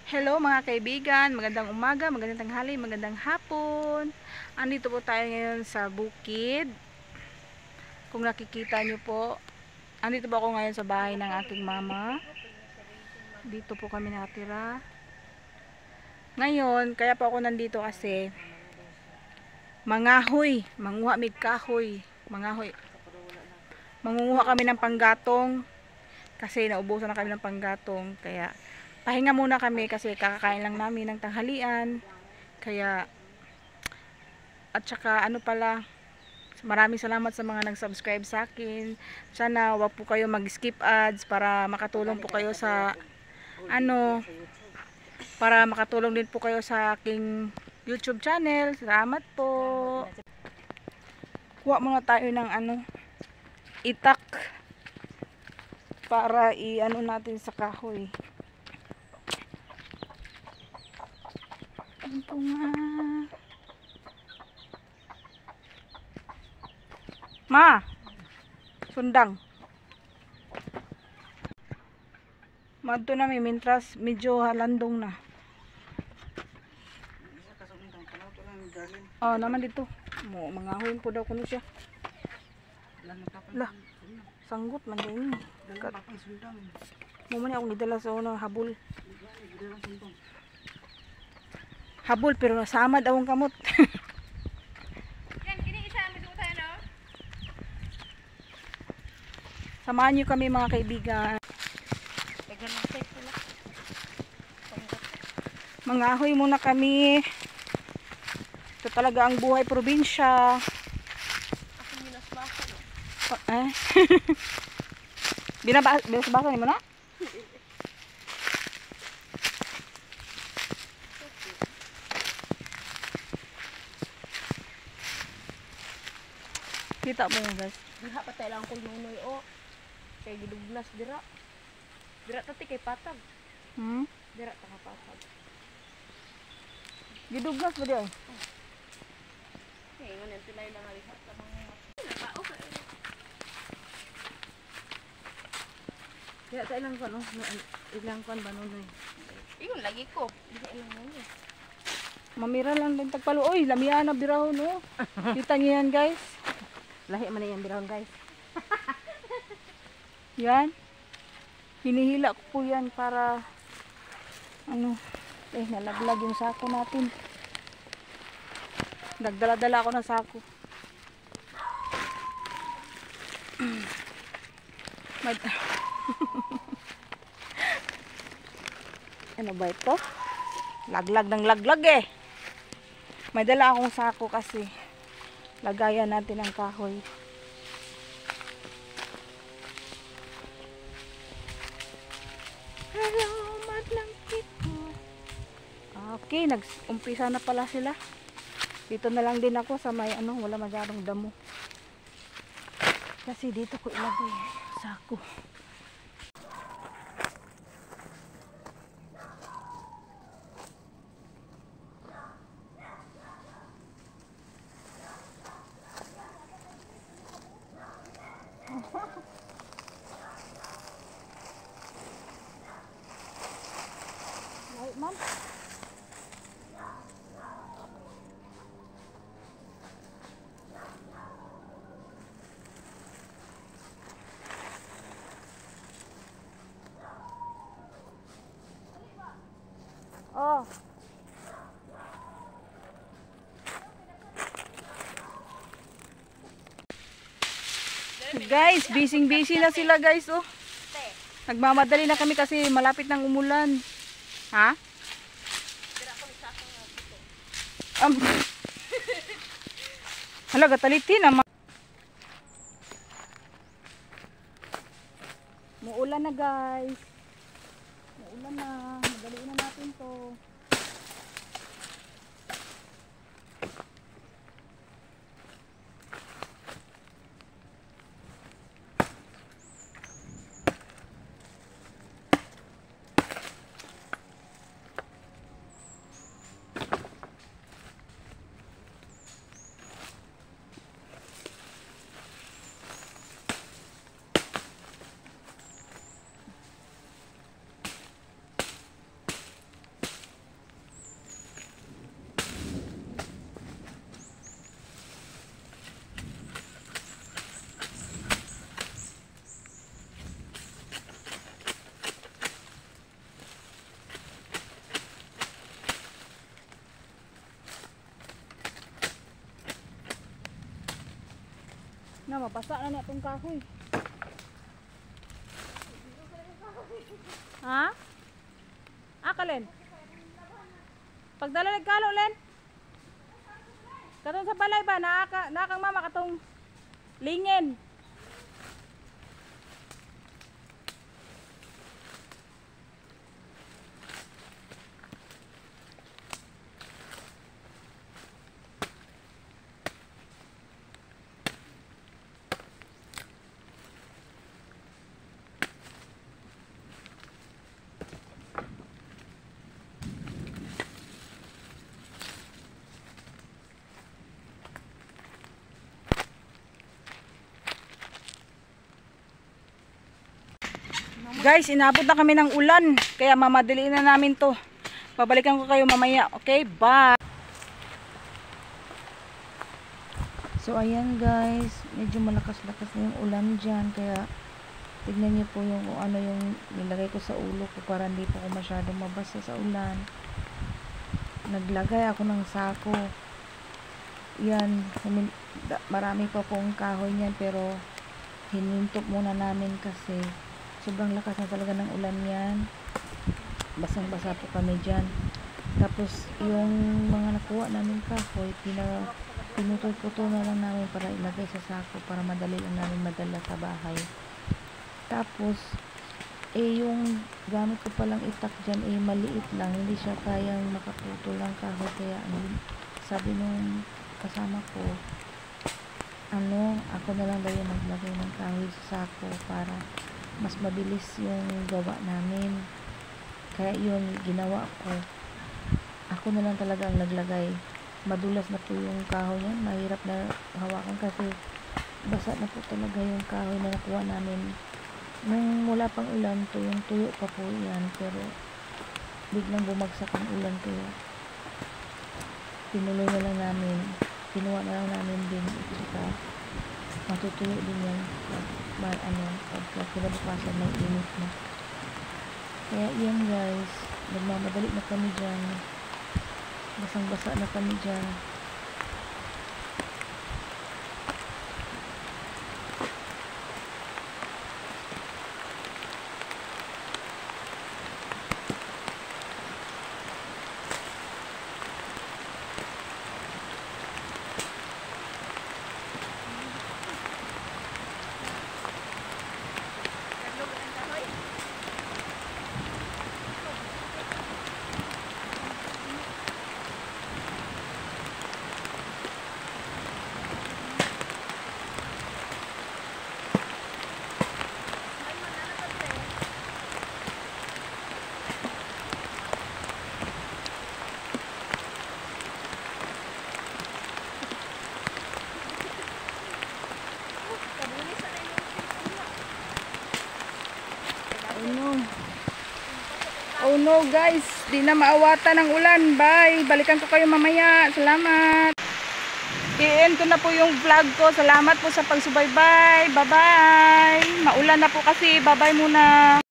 Hello mga kaibigan, magandang umaga, magandang tanghali, magandang hapon. Andito po tayo ngayon sa bukid. Kung nakikita nyo po, andito po ako ngayon sa bahay ng aking mama. Dito po kami nakatira. Ngayon, kaya po ako nandito kasi mangahoy, manguha mig kahoy, mangahoy. Mangunguha kami ng panggatong kasi naubusan na kami ng panggatong, kaya pahinga muna kami kasi kakakain lang namin ng tanghalian. Kaya at saka ano pala, maraming salamat sa mga nag-subscribe sa akin. Sana wag po kayo mag-skip ads para makatulong po kayo sa para makatulong din po kayo sa aking YouTube channel. Salamat po. Kuha muna tayo ng itak para natin sa kahoy. Ito nga. Ma, sundang. Madto na may mintras medyo halandong na. Oh, naman dito. Mo mangahoy po daw kuno siya. Lah, sanggot man din. Mo man akong gidala sa una habol. Habol pero nasamad akong kamot. Samahan niyo kami mga kaibigan. Mangahoy muna kami. Ito talaga ang buhay probinsya. Binabasa mo na? Kita mo guys. Diha pa tayo lang ko nunoy o. Kay gidugnas dira. Dira tati kay patag. Dira ta ka patag. Gidugnas ba di ay? Kay ngayon tilay lang ali sa mga tao kay. Kaya sa ilang kon ilang kon ba nunoy? Ingon lagi ko. Diha ilang nunoy. Mamira lang din tagpalo. Oy, lamian na birahon no. Kita niyo yan guys. Lahi man yan birahon guys. Yan. Hinihila ko po yan para nalaglag yung sako natin. Nagdala-dala ako ng sako. Ano ba ito? Laglag ng laglag eh. May dala akong sako kasi lagayan natin ang kahoy. Hello, maglangkit ko. Okay, nag-umpisa na pala sila. Dito na lang din ako sa may wala masyadong damo. Kasi dito ko ilagay sako. Right, ma'am? Oh. Guys, busy na sila guys, oh. Nagmamadali na kami kasi malapit ng umulan. Ha? Hala, gatalitin naman. Muulan na guys. Muulan na. Madaliin na natin to. Na, mabasa na niya itong kahoy. Ha? Kalin? Pagdala nagkalo, Len? Katong sa balay ba? Nakakang mama katong lingin. Guys, inabot na kami ng ulan. Kaya mamadaliin na namin to. Babalikan ko kayo mamaya. Okay, bye! So, ayan guys. Medyo malakas-lakas na yung ulan dyan. Kaya, tignan niyo po yung kung ano yung nilagay ko sa ulo ko para hindi po ako masyadong mabasa sa ulan. Naglagay ako ng sako. Yan. Marami pa pong kahoy niyan pero hinintop muna namin kasi sobrang lakas na talaga ng ulan yan. Basang-basa po kami dyan. Tapos, yung mga nakuha namin kahoy, pinutol-putol na lang namin para ilagay sa sako para madali lang namin madala sa bahay. Tapos, yung gamit ko palang itak dyan, maliit lang. Hindi siya kayang makaputol ng kahoy. Kaya, sabi nung kasama ko, ako na lang daw yung naglagay ng kahoy sa sako para mas mabilis yung gawa namin. Kaya yun, ginawa ko. Ako na lang talaga ang naglagay. Madulas na po yung kahoy yan. Mahirap na hawakan kasi basa na po talaga yung kahoy na nakuha namin. Nung wala pang ulan, tuyo pa po yan. Pero biglang bumagsak ang ulan kaya tinuloy na lang namin. Kinuha na lang namin din. At matutuyo din yan pagka kinabukasan may init na. Kaya yan guys, nagmamadali na kami dyan, basang-basa na kami dyan. Oh no guys, di na maawatan ng ulan. Bye, balikan ko kayo mamaya. Salamat. I-end ko na po yung vlog ko. Salamat po sa pagsubaybay. Bye bye. Maulan na po kasi. Bye bye muna.